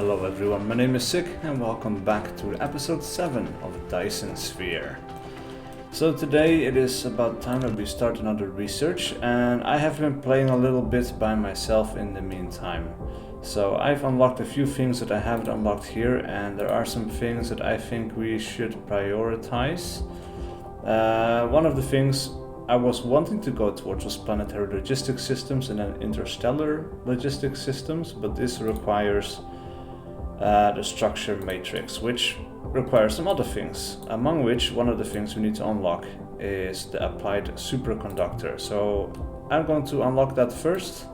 Hello everyone, my name is SiC and welcome back to episode 7 of Dyson Sphere. So today it is about time that we start another research, and I have been playing a little bit by myself in the meantime. So I've unlocked a few things that I haven't unlocked here, and there are some things that I think we should prioritize. One of the things I was wanting to go towards was planetary logistics systems and then interstellar logistics systems, but this requires the structure matrix, which requires some other things, among which one of the things we need to unlock is the applied superconductor. So I'm going to unlock that first,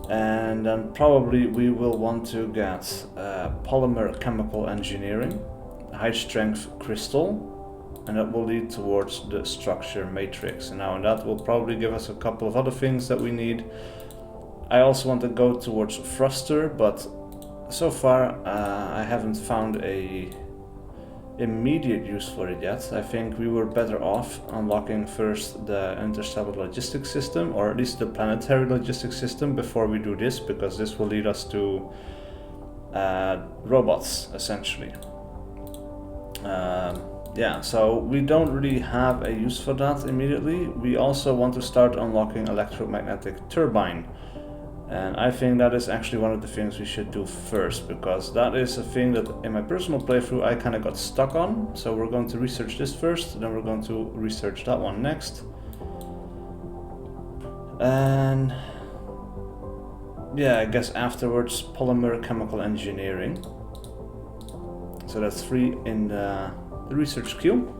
and then probably we will want to get polymer chemical engineering, high strength crystal, and that will lead towards the structure matrix. And now and that will probably give us a couple of other things that we need. I also want to go towards thruster, but so far I haven't found a immediate use for it yet. I think we were better off unlocking first the interstellar logistics system, or at least the planetary logistics system, before we do this, because this will lead us to robots essentially. Yeah, so we don't really have a use for that immediately. We also want to start unlocking electromagnetic turbine. And I think that is actually one of the things we should do first, because that is a thing that in my personal playthrough I kind of got stuck on. So we're going to research this first, then we're going to research that one next. And yeah, I guess afterwards polymer chemical engineering. So that's 3 in the research queue.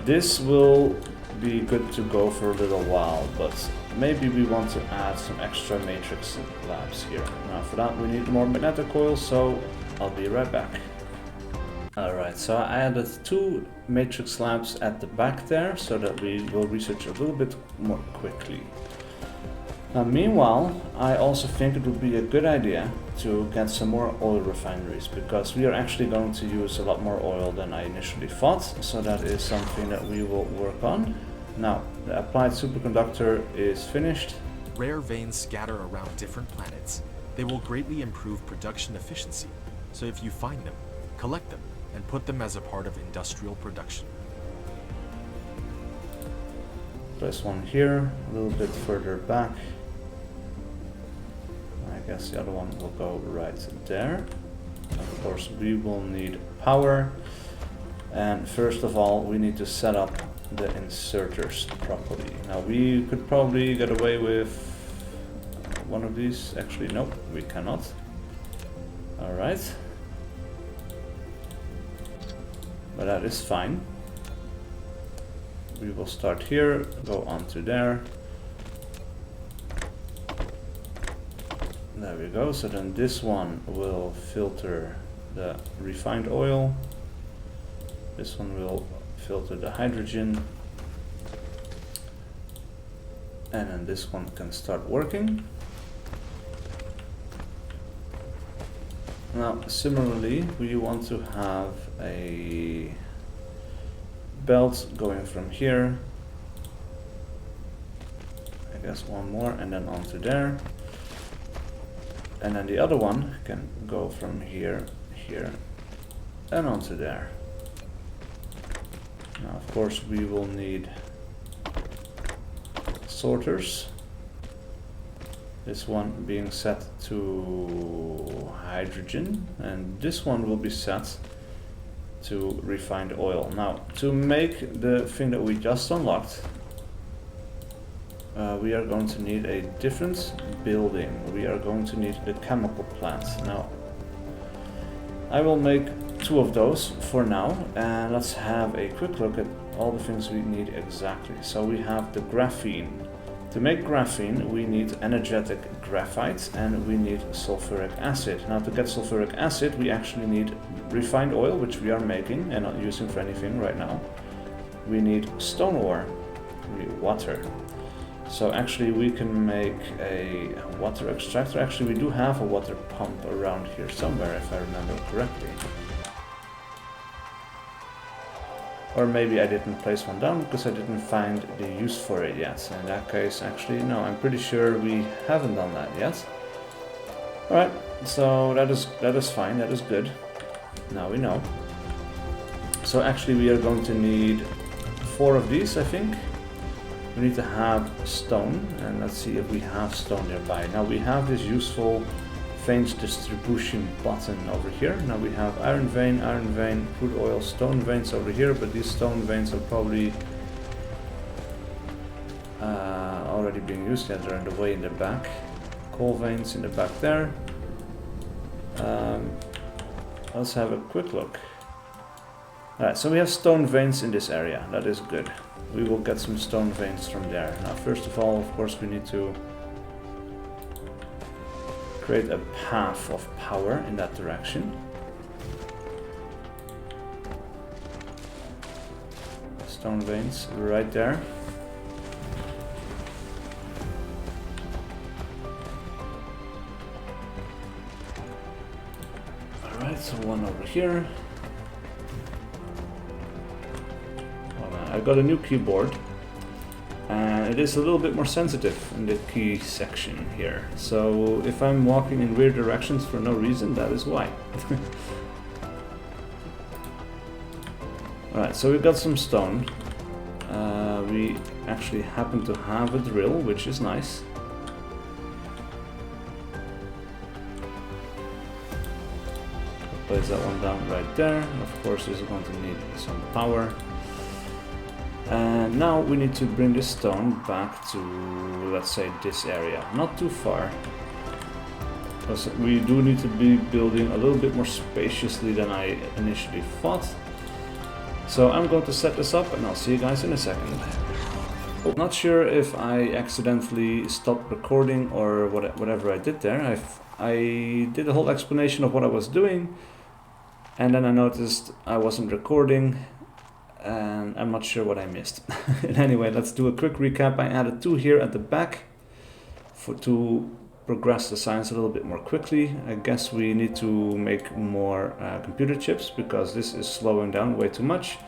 This will be good to go for a little while, but maybe we want to add some extra matrix labs here. Now for that we need more magnetic coil, so I'll be right back. Alright, so I added 2 matrix labs at the back there so that we will research a little bit more quickly. Now meanwhile, I also think it would be a good idea to get some more oil refineries, because we are actually going to use a lot more oil than I initially thought, so that is something that we will work on. Now, the applied superconductor is finished. Rare veins scatter around different planets. They will greatly improve production efficiency, so if you find them, collect them and put them as a part of industrial production. Place one here, a little bit further back. I guess the other one will go right there. Of course, we will need power. And first of all, we need to set up the inserters properly. Now, we could probably get away with one of these. Actually, no, we cannot. All right. But that is fine. We will start here, go on to there. There we go. So then this one will filter the refined oil. This one will filter the hydrogen. And then this one can start working. Now, similarly, we want to have a belt going from here. I guess one more, and then onto there. And then the other one can go from here, here, and onto there. Now, of course, we will need sorters. This one being set to hydrogen, and this one will be set to refined oil. Now, to make the thing that we just unlocked, we are going to need a different building. We are going to need the chemical plant. Now, I will make 2 of those for now, and let's have a quick look at all the things we need exactly. So we have the graphene. To make graphene, we need energetic graphite and we need sulfuric acid. Now, to get sulfuric acid, we actually need refined oil, which we are making and not using for anything right now. We need stone ore, we need water. So actually we can make a water extractor. Actually, we do have a water pump around here somewhere, if I remember correctly. Or maybe I didn't place one down because I didn't find the use for it yet. In that case, actually, no, I'm pretty sure we haven't done that yet. Alright, so that is fine, that is good. Now we know. So actually we are going to need 4 of these, I think. We need to have stone, and let's see if we have stone nearby. Now we have this useful veins distribution button over here. Now we have iron vein, crude oil, stone veins over here, but these stone veins are probably already being used. Yeah, they're in the way in the back. Coal veins in the back there. Let's have a quick look. Alright, so we have stone veins in this area. That is good. We will get some stone veins from there. Now, first of all, of course, we need to create a path of power in that direction. Stone veins right there. Alright, so one over here. I got a new keyboard, and it is a little bit more sensitive in the key section here. So if I'm walking in weird directions for no reason, that is why. Alright, so we've got some stone. We actually happen to have a drill, which is nice. Place that one down right there. Of course, this is going to need some power. And now we need to bring this stone back to, let's say, this area. Not too far, because we do need to be building a little bit more spaciously than I initially thought. So I'm going to set this up, and I'll see you guys in a second. Not sure if I accidentally stopped recording or whatever I did there. I did a whole explanation of what I was doing, and then I noticed I wasn't recording. And I'm not sure what I missed. Anyway, let's do a quick recap. I added 2 here at the back to progress the science a little bit more quickly. I guess we need to make more computer chips because this is slowing down way too much.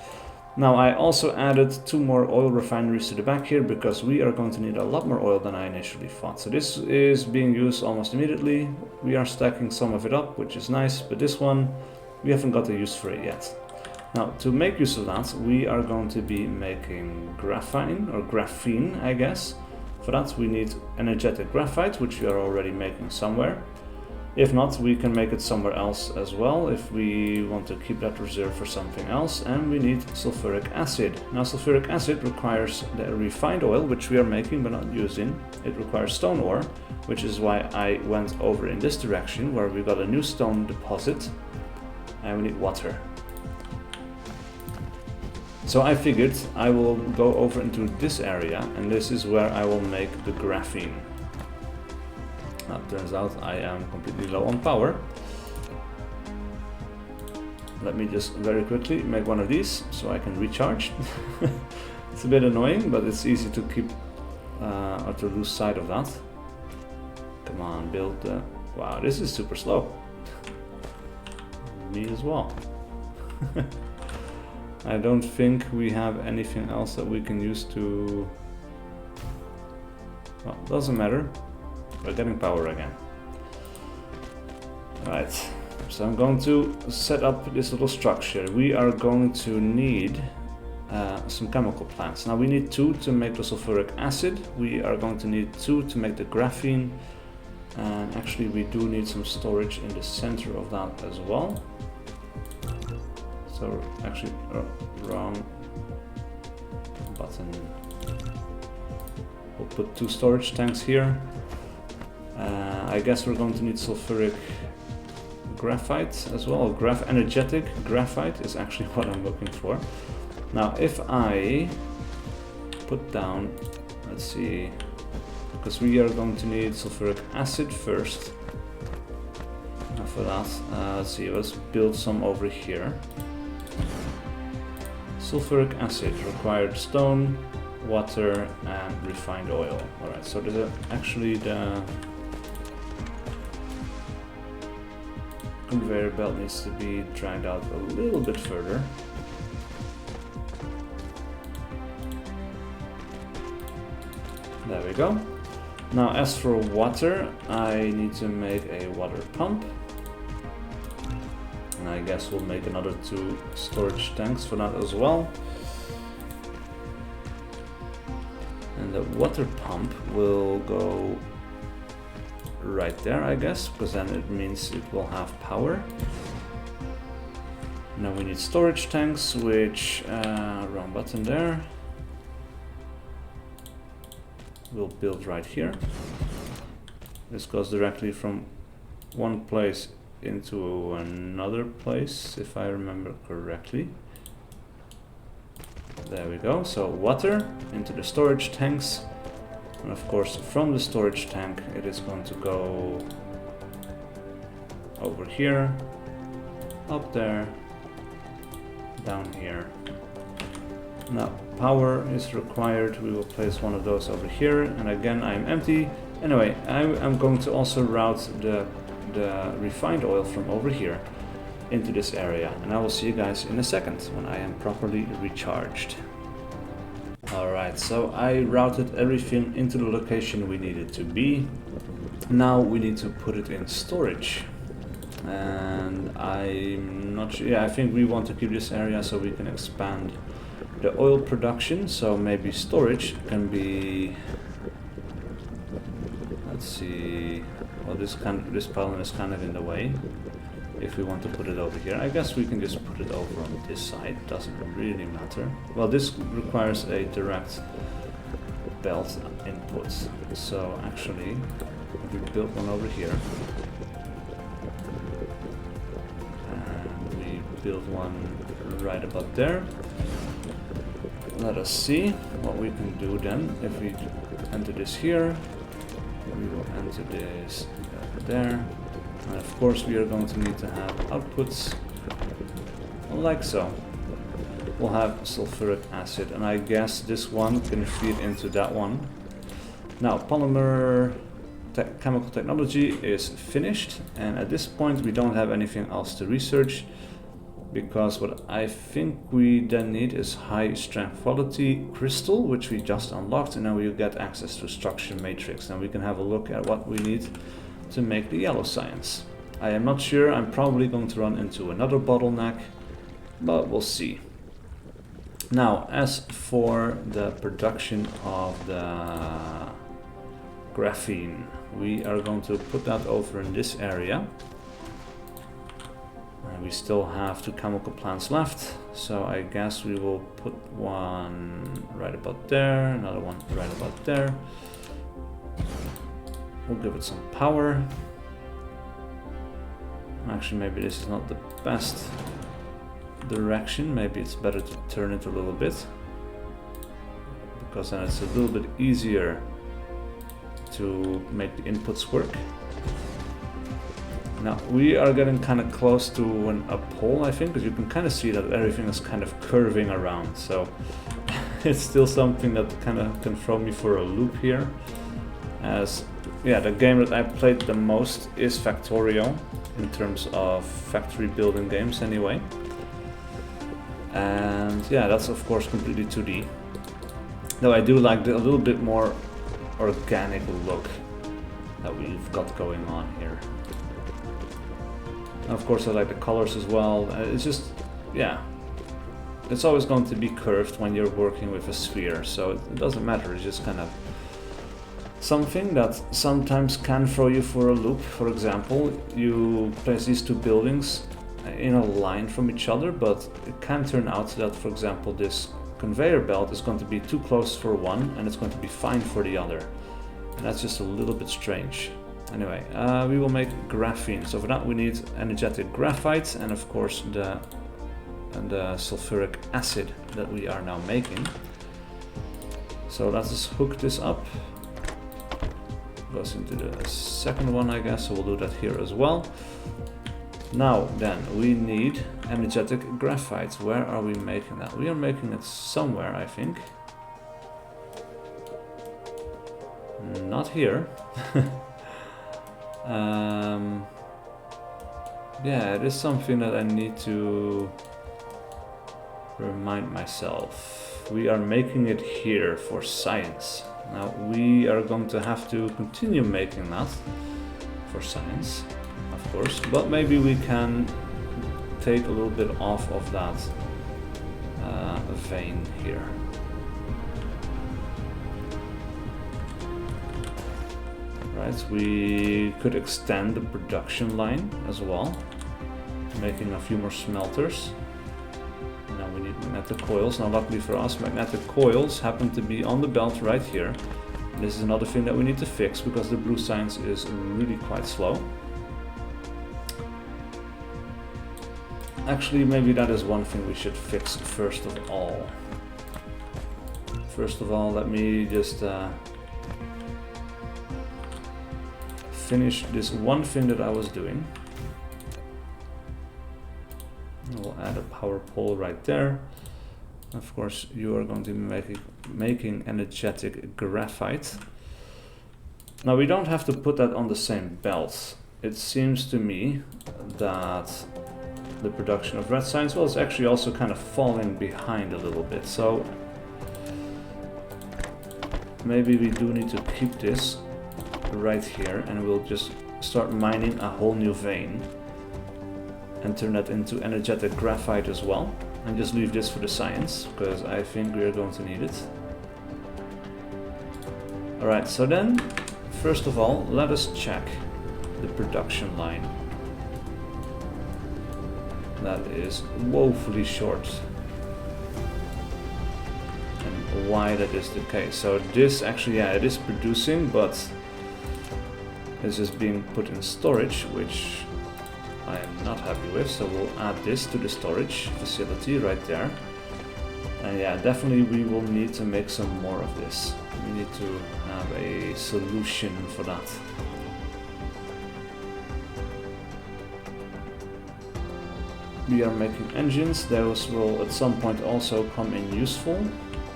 Now I also added 2 more oil refineries to the back here because we are going to need a lot more oil than I initially thought. So this is being used almost immediately. We are stacking some of it up, which is nice, but this one, we haven't got a use for it yet. Now, to make use of that, we are going to be making graphene, or graphene, I guess. For that, we need energetic graphite, which we are already making somewhere. If not, we can make it somewhere else as well, if we want to keep that reserved for something else. And we need sulfuric acid. Now, sulfuric acid requires the refined oil, which we are making but not using. It requires stone ore, which is why I went over in this direction, where we got a new stone deposit. And we need water. So I figured I will go over into this area, and this is where I will make the graphene. Now, it turns out I am completely low on power. Let me just very quickly make one of these so I can recharge. It's a bit annoying, but it's easy to keep or to lose sight of that. Come on, build the... Wow, this is super slow. Me as well. I don't think we have anything else that we can use to... Well, doesn't matter. We're getting power again. Alright, so I'm going to set up this little structure. We are going to need some chemical plants. Now we need 2 to make the sulfuric acid. We are going to need 2 to make the graphene. And actually we do need some storage in the center of that as well. So actually, wrong button. We'll put 2 storage tanks here. I guess we're going to need sulfuric graphite as well. Energetic graphite is actually what I'm looking for. Now, if I put down, let's see, because we are going to need sulfuric acid first. Now for that, let's see, let's build some over here. Sulfuric acid required stone, water, and refined oil. Alright, so there's actually the conveyor belt needs to be dragged out a little bit further. There we go. Now as for water, I need to make a water pump. And I guess we'll make another 2 storage tanks for that as well. And the water pump will go right there, I guess, because then it means it will have power. Now we need storage tanks, which, wrong button there. We'll build right here. This goes directly from one place into another place, if I remember correctly. There we go. So water into the storage tanks, and of course from the storage tank it is going to go over here, up there, down here. Now power is required. We will place one of those over here, and again I'm empty. Anyway, I'm going to also route the refined oil from over here into this area, and I will see you guys in a second when I am properly recharged. Alright, so I routed everything into the location we need it to be. Now we need to put it in storage, and I'm not sure. Yeah, I think we want to keep this area so we can expand the oil production, so maybe storage can be, let's see. Well, this pylon is kind of in the way. If we want to put it over here, I guess we can just put it over on this side. Doesn't really matter. Well, this requires a direct belt input. So actually, if we build one over here, and we build one right about there. Let us see what we can do then. If we enter this here, we will enter this there, and of course we are going to need to have outputs like so. We'll have sulfuric acid, and I guess this one can feed into that one. Now polymer chemical technology is finished, and at this point we don't have anything else to research, because what I think we then need is high strength quality crystal, which we just unlocked, and now we'll get access to structure matrix, and we can have a look at what we need to make the yellow science. I am not sure. I'm probably going to run into another bottleneck, but we'll see. Now as for the production of the graphene, we are going to put that over in this area. We still have 2 chemical plants left, so I guess we will put one right about there, another one right about there. We'll give it some power. Actually, maybe this is not the best direction. Maybe it's better to turn it a little bit, because then it's a little bit easier to make the inputs work. Now we are getting kind of close to a pole, I think, because you can kind of see that everything is kind of curving around. So it's still something that kind of can throw me for a loop here. As yeah, the game that I played the most is Factorio, in terms of factory building games anyway. And yeah, that's of course completely 2D. Though I do like a little bit more organic look that we've got going on here. Of course I like the colors as well. It's just, yeah, it's always going to be curved when you're working with a sphere, so it doesn't matter. It's just kind of something that sometimes can throw you for a loop. For example, you place these 2 buildings in a line from each other, but it can turn out that, for example, this conveyor belt is going to be too close for one and it's going to be fine for the other, and that's just a little bit strange. Anyway, we will make graphene. So for that we need energetic graphite and of course the sulfuric acid that we are now making. So let's just hook this up. Goes into the second one, I guess, so we'll do that here as well. Now then, we need energetic graphite. Where are we making that? We are making it somewhere, I think. Not here. Yeah, it is something that I need to remind myself. We are making it here for science. Now we are going to have to continue making that for science, of course, but maybe we can take a little bit off of that vein here. Right, we could extend the production line as well, making a few more smelters. Now we need magnetic coils. Now luckily for us, magnetic coils happen to be on the belt right here. This is another thing that we need to fix because the blue science is really quite slow. Actually, maybe that is one thing we should fix first of all. First of all, let me just finish this one thing that I was doing. We'll add a power pole right there. Of course, you are going to be making energetic graphite. Now we don't have to put that on the same belt. It seems to me that the production of red science, well, it's actually also kind of falling behind a little bit. So maybe we do need to keep this right here and we'll just start mining a whole new vein and turn that into energetic graphite as well, and just leave this for the science because I think we are going to need it. Alright, so then first of all let us check the production line. That is woefully short, and why that is the case. So this actually, yeah, it is producing, but this is being put in storage, which I am not happy with, so we'll add this to the storage facility right there. And yeah, definitely we will need to make some more of this. We need to have a solution for that. We are making engines, those will at some point also come in useful.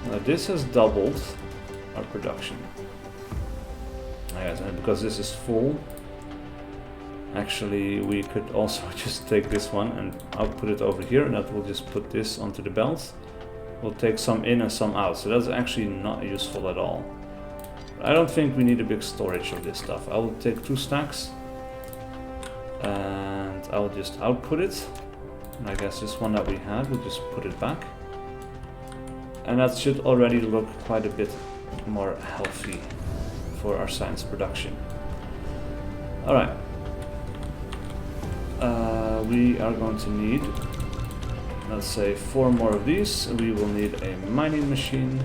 Now this has doubled our production. Yes, and because this is full, actually we could also just take this one and output it over here, and that will just put this onto the belt. We'll take some in and some out, so that's actually not useful at all. I don't think we need a big storage of this stuff. I will take 2 stacks and I'll just output it. And I guess this one that we had, we'll just put it back. And that should already look quite a bit more healthy for our science production. Alright. We are going to need, let's say, 4 more of these. We will need a mining machine.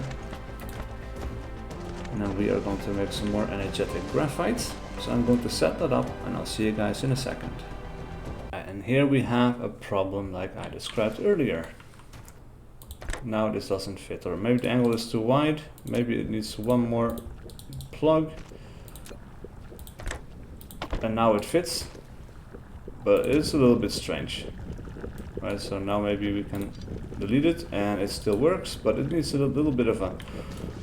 And then we are going to make some more energetic graphite. So I'm going to set that up and I'll see you guys in a second. And here we have a problem like I described earlier. Now this doesn't fit, or maybe the angle is too wide, maybe it needs one more plug. And now it fits, but it's a little bit strange. Right, so now maybe we can delete it and it still works, but it needs a little bit of a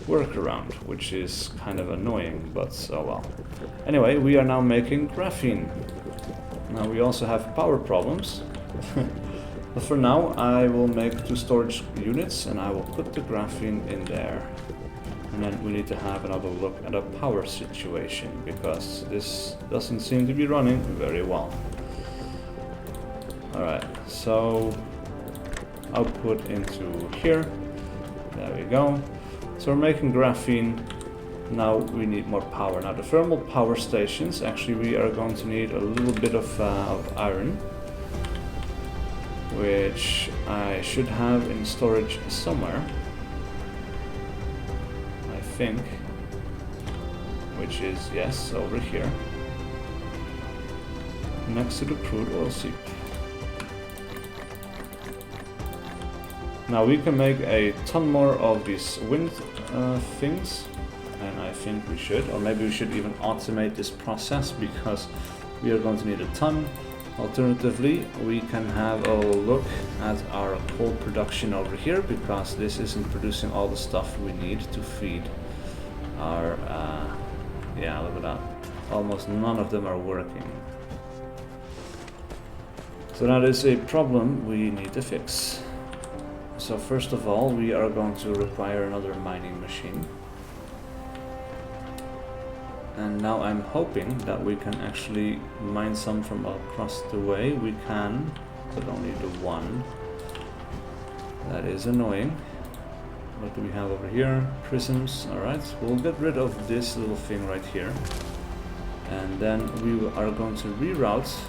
workaround, which is kind of annoying, but oh well. Anyway, we are now making graphene. Now we also have power problems, but for now I will make 2 storage units and I will put the graphene in there. And then we need to have another look at a power situation, because this doesn't seem to be running very well. Alright, so output into here, there we go. So we're making graphene. Now we need more power. Now the thermal power stations, actually we are going to need a little bit of iron, which I should have in storage somewhere, I think, which is, yes, over here, next to the crude oil seep. Now we can make a ton more of these wind things. And I think we should, or maybe we should even automate this process, because we are going to need a ton. Alternatively, we can have a look at our coal production over here, because this isn't producing all the stuff we need to feed our, yeah, look at that. Almost none of them are working. So that is a problem we need to fix. So first of all, we are going to require another mining machine. And now I'm hoping that we can actually mine some from across the way. We can, but only the one. That is annoying. What do we have over here? Prisms. Alright, we'll get rid of this little thing right here. And then we are going to reroute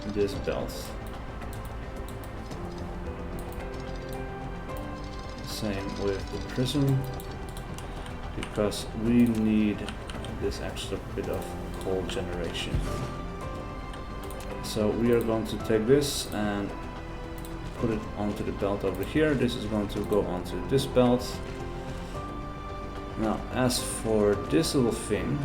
this belt. Same with the prism, because we need this extra bit of coal generation. So we are going to take this and put it onto the belt over here. This is going to go onto this belt. Now, as for this little thing,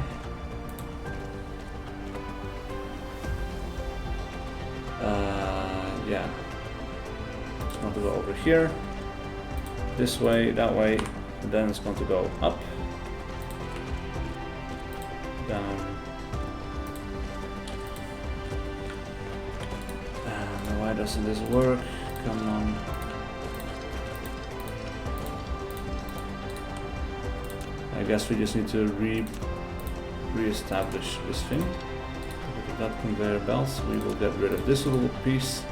yeah, it's going to go over here, this way, that way, and then it's going to go up, down, and why doesn't this work? Come on. I guess we just need to re-establish this thing. Look at that conveyor belt. We will get rid of this little piece.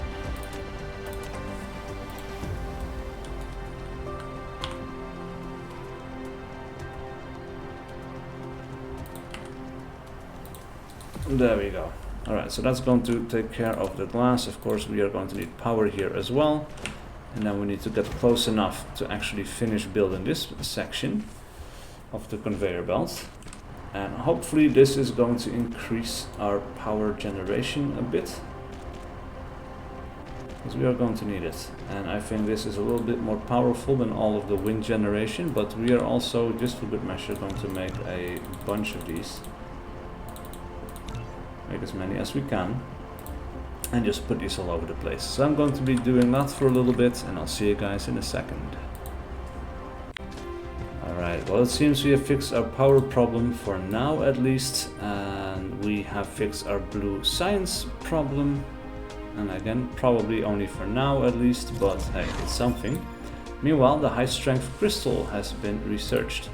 There we go. Alright, so that's going to take care of the glass. Of course, we are going to need power here as well. And then we need to get close enough to actually finish building this section of the conveyor belt. And hopefully this is going to increase our power generation a bit, because we are going to need it. And I think this is a little bit more powerful than all of the wind generation, but we are also, just for good measure, going to make a bunch of these. Make as many as we can, and just put these all over the place. So I'm going to be doing that for a little bit, and I'll see you guys in a second. Alright, well, it seems we have fixed our power problem for now at least, and we have fixed our blue science problem, and again, probably only for now at least, but hey, it's something. Meanwhile, the high strength crystal has been researched.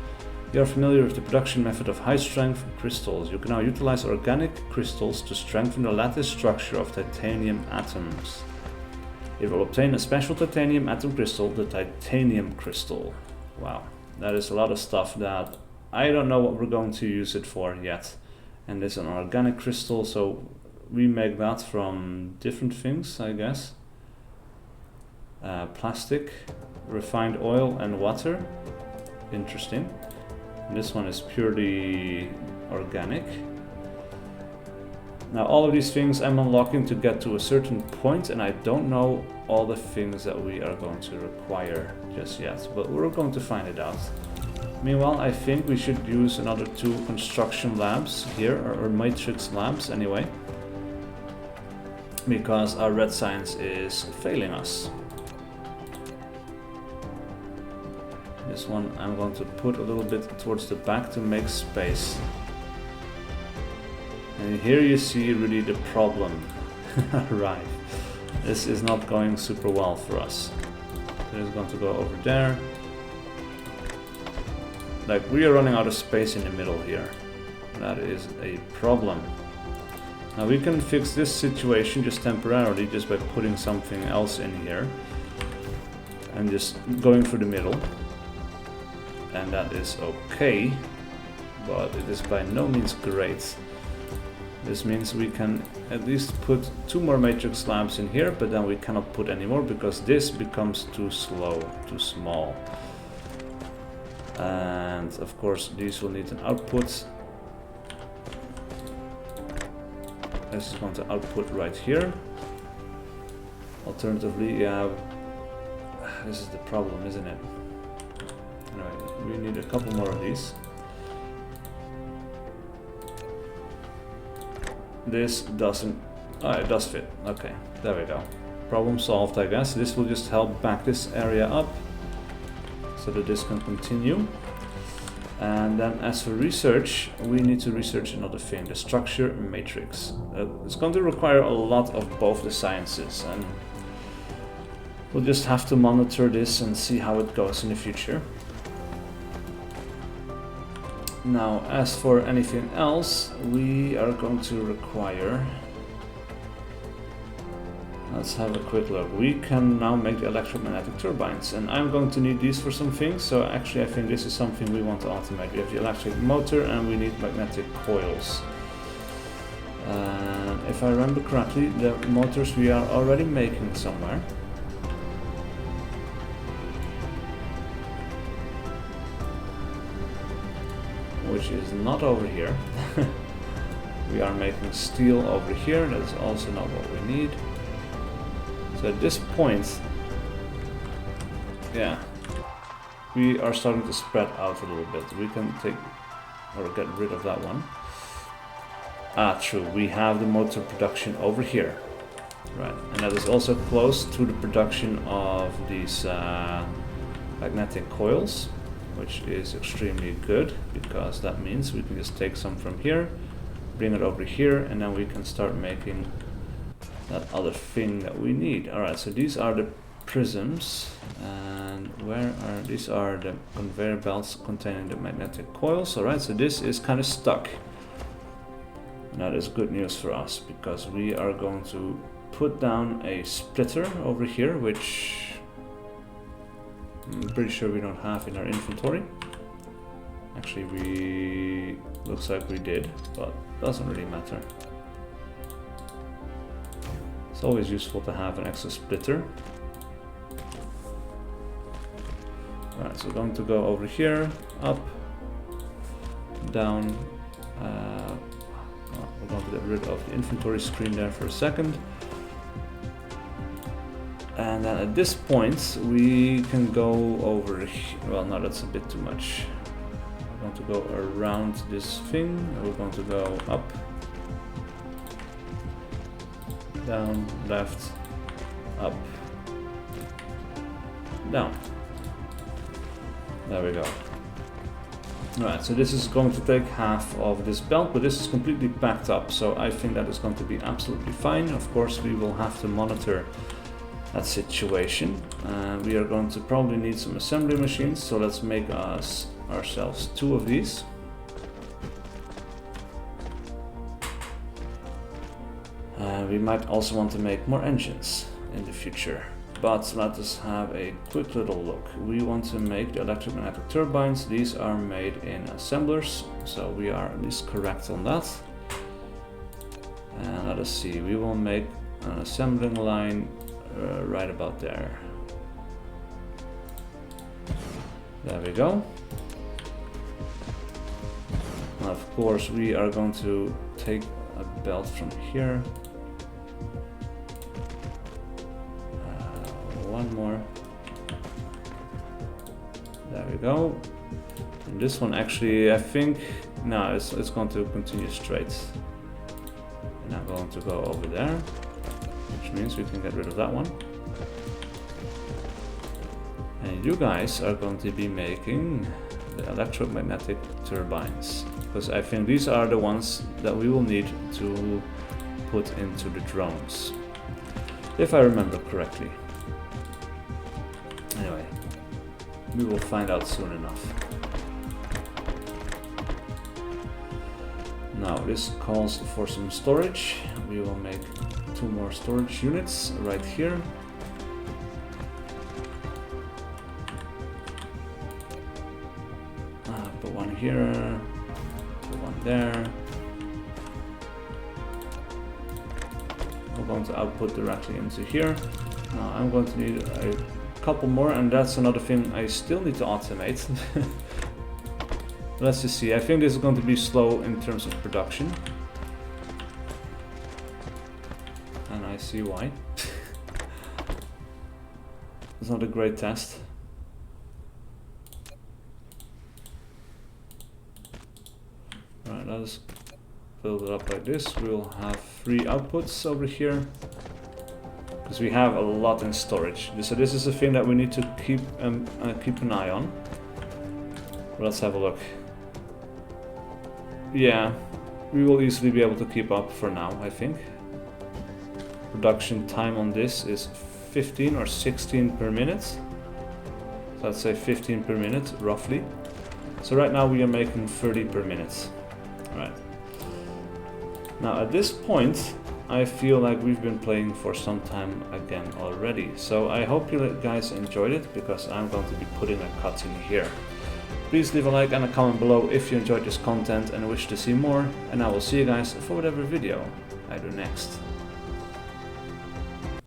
You are familiar with the production method of high-strength crystals. You can now utilize organic crystals to strengthen the lattice structure of titanium atoms. It will obtain a special titanium atom crystal, the titanium crystal. Wow, that is a lot of stuff that I don't know what we're going to use it for yet. And it's an organic crystal, so we make that from different things, I guess. Plastic, refined oil, and water. Interesting. This one is purely organic. Now all of these things I'm unlocking to get to a certain point, and I don't know all the things that we are going to require just yet, but we're going to find it out. Meanwhile, I think we should use another 2 construction labs here, or matrix labs anyway, because our red science is failing us. This one I'm going to put a little bit towards the back to make space. And here you see really the problem. Right. This is not going super well for us. It is going to go over there. Like, we are running out of space in the middle here. That is a problem. Now we can fix this situation just temporarily, just by putting something else in here. And just going through the middle. And that is okay, but it is by no means great. This means we can at least put 2 more matrix slabs in here, but then we cannot put any more because this becomes too slow, too small. And of course these will need an output. This is going to output right here. Alternatively, yeah, this is the problem, isn't it? Anyway, we need a couple more of these. This doesn't... oh, it does fit. Okay, there we go. Problem solved, I guess. This will just help back this area up so that this can continue. And then as for research, we need to research another thing, the structure matrix. It's going to require a lot of both the sciences, and we'll just have to monitor this and see how it goes in the future. Now, as for anything else, we are going to require... Let's have a quick look. We can now make the electromagnetic turbines, and I'm going to need these for some things, so actually I think this is something we want to automate. We have the electric motor and we need magnetic coils. If I remember correctly, the motors we are already making somewhere. Which is not over here. We are making steel over here, that's also not what we need. So at this point, yeah, we are starting to spread out a little bit. We can take or get rid of that one. Ah, true, we have the motor production over here. Right, and that is also close to the production of these magnetic coils, which is extremely good, because that means we can just take some from here, bring it over here, and then we can start making that other thing that we need. Alright, so these are the prisms, and where are these? Are the conveyor belts containing the magnetic coils. Alright, so this is kind of stuck. And that is good news for us, because we are going to put down a splitter over here, which I'm pretty sure we don't have in our inventory. Actually, we looks like we did, but doesn't really matter. It's always useful to have an extra splitter. Alright, so we're going to go over here, up, down. Well, we're going to get rid of the inventory screen there for a second. And then at this point, we can go over here. Well, no, that's a bit too much. We're going to go around this thing, and we're going to go up, down, left, up, down. There we go. Alright, so this is going to take half of this belt, but this is completely packed up, so I think that is going to be absolutely fine. Of course, we will have to monitor that situation. We are going to probably need some assembly machines, so let's make ourselves 2 of these. We might also want to make more engines in the future, but let us have a quick little look. We want to make the electromagnetic turbines. These are made in assemblers, so we are at least correct on that. And let us see, we will make an assembling line right about there. There we go. Now, of course, we are going to take a belt from here. One more. There we go. And this one actually, I think, no, it's going to continue straight. And I'm going to go over there, which means we can get rid of that one. And you guys are going to be making the electromagnetic turbines, because I think these are the ones that we will need to put into the drones, if I remember correctly. Anyway, we will find out soon enough. Now this calls for some storage. We will make 2 more storage units right here. Put one here, put one there. We're going to output directly into here. Now I'm going to need a couple more, and that's another thing I still need to automate. Let's just see. I think this is going to be slow in terms of production, and I see why. It's not a great test. Alright, let's build it up like this. We'll have 3 outputs over here, because we have a lot in storage. So this is a thing that we need to keep an eye on. Let's have a look. Yeah, we will easily be able to keep up for now, I think. Production time on this is 15 or 16 per minute. So let's say 15 per minute, roughly. So right now we are making 30 per minute. Alright. Now at this point, I feel like we've been playing for some time again already. So I hope you guys enjoyed it, because I'm going to be putting a cutscene here. Please leave a like and a comment below if you enjoyed this content and wish to see more, and I will see you guys for whatever video I do next.